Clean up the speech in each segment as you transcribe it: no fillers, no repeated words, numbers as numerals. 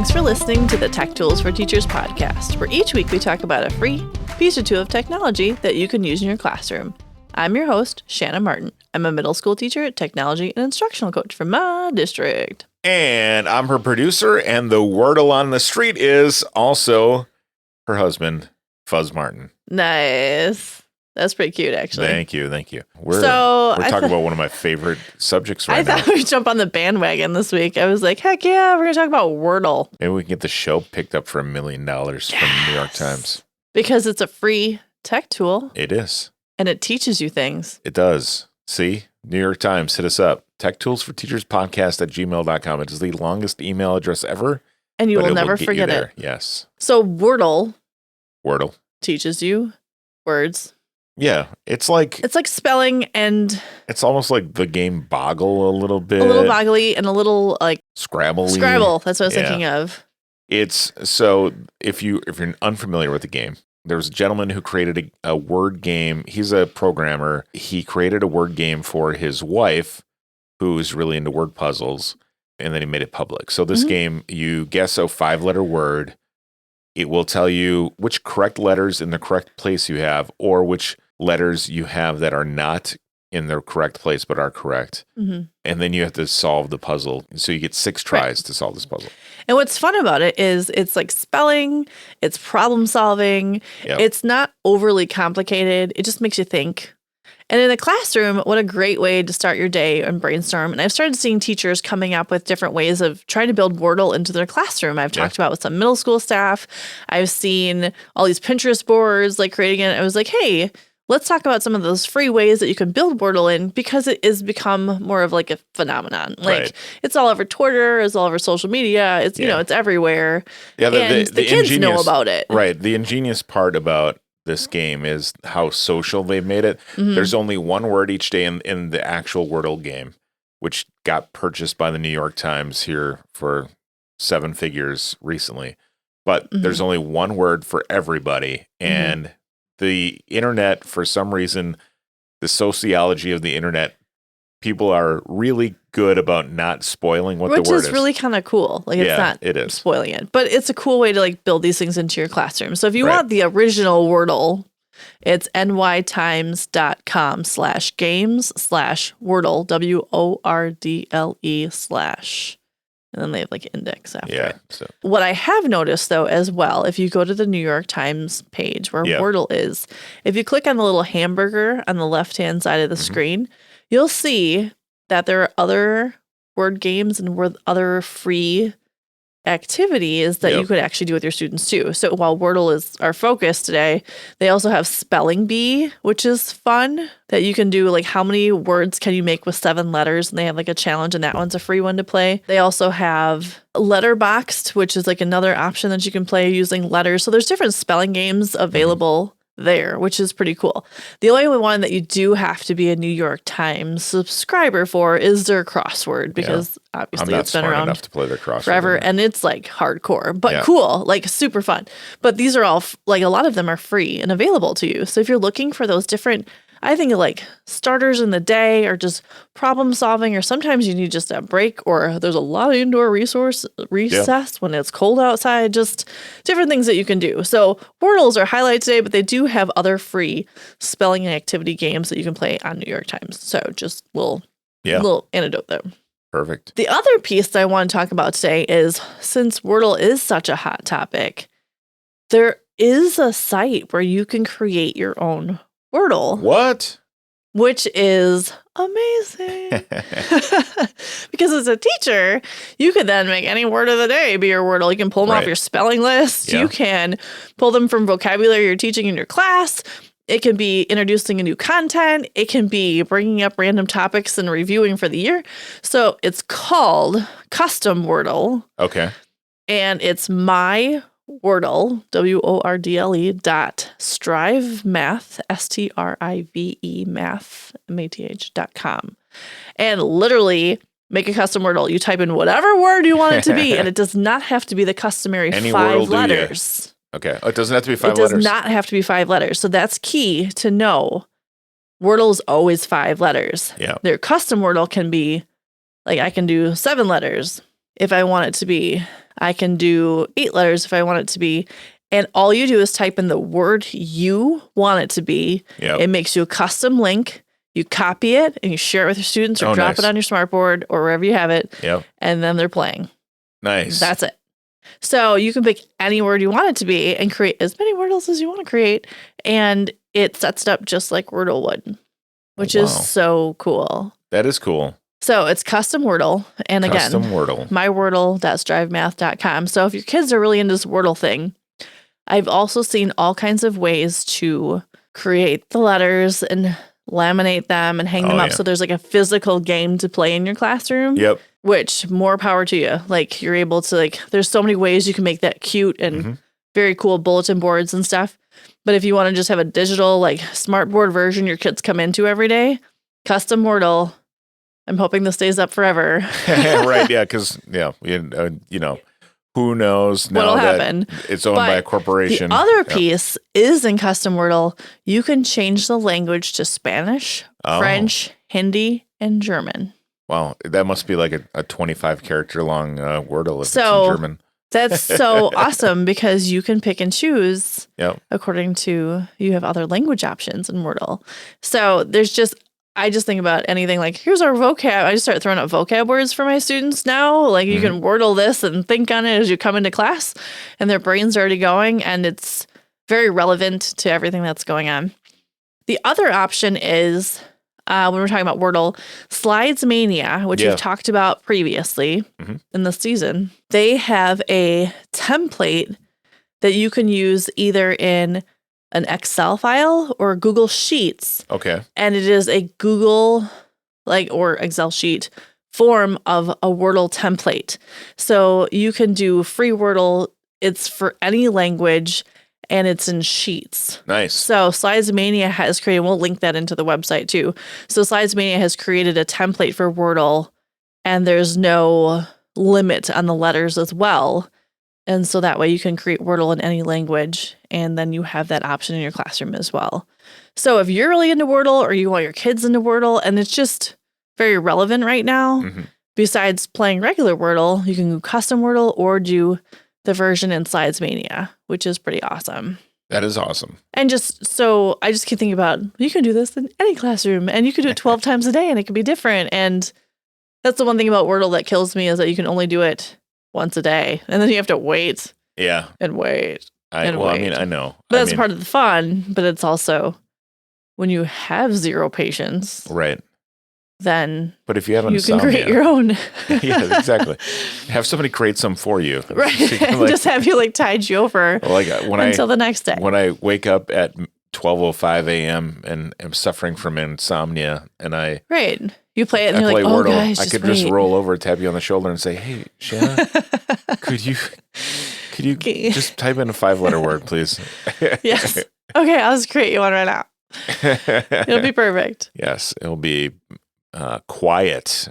Thanks for listening to the Tech Tools for Teachers podcast, where each week we talk about a free piece or two of technology that you can use in your classroom. I'm your host, Shanna Martin. I'm a middle school teacher, technology, and instructional coach from my district. And I'm her producer, and the Wordle on the street is also her husband, Fuzz Martin. Nice. That's pretty cute, actually. Thank you. We're talking about one of my favorite subjects right now. I thought we'd jump on the bandwagon this week. I was like, heck yeah, we're going to talk about Wordle. Maybe we can get the show picked up for $1 million from the New York Times. Because it's a free tech tool. It is. And it teaches you things. It does. See? New York Times, hit us up. techtoolsforteacherpodcast at gmail.com. It is the longest email address ever. And you will never forget it. Yes. So Wordle teaches you words. Yeah, it's like spelling, and it's almost like the game Boggle a little bit. A little boggly and a little like Scrabble. Scrabble, that's what I was thinking of. It's so if you're unfamiliar with the game, there was a gentleman who created a word game. He's a programmer. He created a word game for his wife, who's really into word puzzles, and then he made it public. So this game, you guess a 5-letter word. It will tell you which correct letters in the correct place you have, or which letters you have that are not in their correct place but are correct. And then you have to solve the puzzle. So you get 6 tries to solve this puzzle. And what's fun about it is it's like spelling, it's problem solving. Yep. It's not overly complicated. It just makes you think. And in the classroom, what a great way to start your day and brainstorm. And I've started seeing teachers coming up with different ways of trying to build Wordle into their classroom. I've talked about with some middle school staff. I've seen all these Pinterest boards like creating it. I was like, hey, let's talk about some of those free ways that you can build Wordle in, because it has become more of like a phenomenon. Like it's all over Twitter, it's all over social media. It's, you know, it's everywhere. Yeah, and the kids know about it. Right. The ingenious part about this game is how social they've made it. There's only one word each day in the actual Wordle game, which got purchased by the New York Times here for 7 figures recently. But there's only one word for everybody. And the internet, for some reason, the sociology of the internet, people are really good about not spoiling what the word is. Which is really kind of cool. Like, it is spoiling it. But it's a cool way to like build these things into your classroom. So if you want the original Wordle, it's nytimes.com/games/Wordle, WORDLE/. And then they have like index after it. So. What I have noticed, though, as well, if you go to the New York Times page where Wordle is, if you click on the little hamburger on the left-hand side of the screen, you'll see that there are other word games and other free activities that you could actually do with your students too. So while Wordle is our focus today, they also have Spelling Bee, which is fun, that you can do like how many words can you make with 7 letters, and they have like a challenge, and that one's a free one to play. They also have Letterboxed, which is like another option that you can play using letters. So there's different spelling games available there, which is pretty cool. The only one that you do have to be a New York Times subscriber for is their crossword, because obviously it's been around enough to play their crossword forever, and it's like hardcore, but cool, like super fun. But these are all like, a lot of them are free and available to you. So if you're looking for those different, I think like starters in the day, or just problem solving, or sometimes you need just a break, or there's a lot of indoor recess when it's cold outside, just different things that you can do. So Wordles are highlighted today, but they do have other free spelling and activity games that you can play on New York Times. So just little anecdote there. Perfect. The other piece that I want to talk about today is, since Wordle is such a hot topic, there is a site where you can create your own Wordle. What? Which is amazing. Because as a teacher, you could then make any word of the day be your Wordle. You can pull them off your spelling list. You can pull them from vocabulary you're teaching in your class. It can be introducing a new content. It can be bringing up random topics and reviewing for the year. So it's called Custom Wordle. Okay. And it's my Wordle, WORDLE.strivemath, STRIVE math, math.com. And literally make a custom Wordle. You type in whatever word you want it to be, and it does not have to be the customary 5 letters. Okay. Oh, it doesn't have to be 5 letters? It does not have to be 5 letters. So that's key to know. Wordle is always 5 letters. Yeah. Their custom Wordle can be, like, I can do 7 letters, if I want it to be. I can do 8 letters if I want it to be. And all you do is type in the word you want it to be. Yep. It makes you a custom link. You copy it and you share it with your students or drop it on your smartboard or wherever you have it. Yep. And then they're playing. Nice. That's it. So you can pick any word you want it to be and create as many Wordles as you want to create. And it sets it up just like Wordle would, which is so cool. That is cool. So it's Custom Wordle. And again, Custom Wordle. mywordle.strivemath.com. So if your kids are really into this Wordle thing, I've also seen all kinds of ways to create the letters and laminate them and hang them up so there's like a physical game to play in your classroom. Yep. Which, more power to you. Like, you're able to, like, there's so many ways you can make that cute and very cool bulletin boards and stuff. But if you want to just have a digital, like, smartboard version your kids come into every day, Custom Wordle, I'm hoping this stays up forever. Right, yeah, because, who knows now what'll that happen. It's owned by a corporation. The other piece is in Custom Wordle, you can change the language to Spanish, French, Hindi, and German. Wow, that must be like a 25 character long Wordle if it's in German. That's so awesome because you can pick and choose according to, you have other language options in Wordle. So I just think about anything like, here's our vocab. I just start throwing out vocab words for my students now. Like you can Wordle this and think on it as you come into class and their brain's already going and it's very relevant to everything that's going on. The other option is, when we're talking about Wordle, SlidesMania, which we've talked about previously in the season, they have a template that you can use either in an Excel file or Google Sheets. Okay. And it is a Google or Excel sheet form of a Wordle template. So you can do free Wordle. It's for any language. And it's in sheets. Nice. So SlidesMania has created, we'll link that into the website too. So SlidesMania has created a template for Wordle and there's no limit on the letters as well. And so that way you can create Wordle in any language and then you have that option in your classroom as well. So if you're really into Wordle or you want your kids into Wordle and it's just very relevant right now, besides playing regular Wordle, you can do Custom Wordle or do the version in SlidesMania, which is pretty awesome. That is awesome. And so I just keep thinking about, you can do this in any classroom and you can do it 12 times a day and it can be different. And that's the one thing about Wordle that kills me is that you can only do it once a day and then you have to wait. Yeah. And wait. I mean, I know. But that's part of the fun, but it's also when you have zero patience. Right. Then but if you have you can create your own. Yeah, exactly. Have somebody create some for you. Right. So just have you tide you over until the next day. When I wake up at 12:05 a.m. and am suffering from insomnia and Right. You play it and you're like, Wordle, oh guys, I could just roll over, tap you on the shoulder and say, hey, Shanna, could you just type in a 5-letter word, please? Yes. Okay, I'll just create you one right now. It'll be perfect. Yes, it'll be quiet.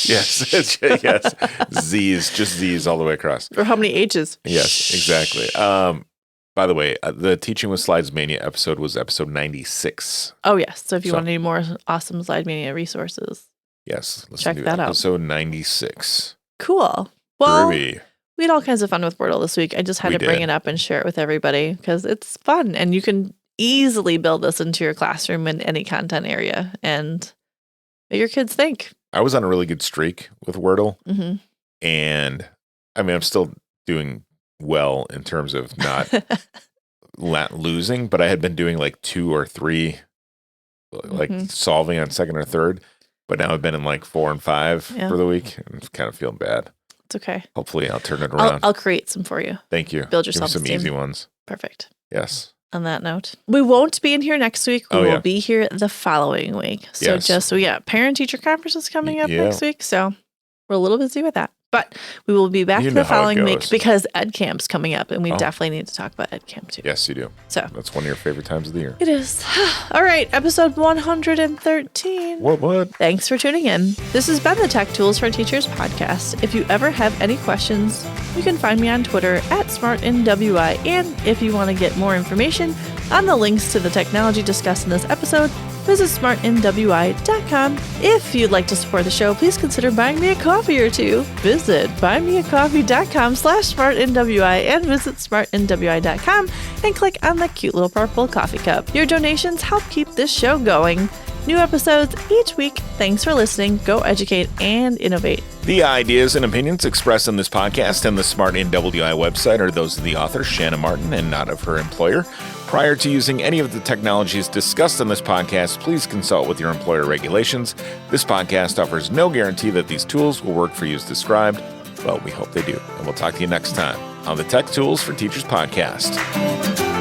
Yes. Yes. Z's, just Z's all the way across. Or how many H's? Yes, exactly. By the way, the Teaching with SlidesMania episode was episode 96. Oh, yes. So if you want any more awesome SlidesMania resources, yes, check that out. Episode 96. Cool. Well, Groovy. We had all kinds of fun with Wordle this week. I just had to bring it up and share it with everybody because it's fun and you can easily build this into your classroom in any content area and what your kids think. I was on a really good streak with Wordle. Mm-hmm. And I mean, I'm still doing well in terms of not losing, but I had been doing 2 or 3 solving on second or third, but now I've been in 4 and 5 for the week and I'm kind of feeling bad. It's okay. Hopefully I'll turn it around. I'll create some for you. Thank you. Build yourself some easy ones. Perfect. Yes. On that note, we won't be in here next week. We will be here the following week. So we got parent-teacher conferences coming up next week. So we're a little busy with that. But we will be back the following week because EdCamp's coming up and we definitely need to talk about EdCamp too. Yes, you do. So that's one of your favorite times of the year. It is. All right, episode 113. What? Thanks for tuning in. This has been the Tech Tools for Teachers podcast. If you ever have any questions, you can find me on Twitter @SmartNWI. And if you want to get more information on the links to the technology discussed in this episode, visit smartnwi.com. If you'd like to support the show, please consider buying me a coffee or two. Visit buymeacoffee.com/smartnwi and visit smartnwi.com and click on the cute little purple coffee cup. Your donations help keep this show going. New episodes each week. Thanks for listening. Go educate and innovate. The ideas and opinions expressed in this podcast and the Smart NWI website are those of the author, Shanna Martin, and not of her employer. Prior to using any of the technologies discussed on this podcast, please consult with your employer regulations. This podcast offers no guarantee that these tools will work for you as described, but we hope they do. And we'll talk to you next time on the Tech Tools for Teachers podcast.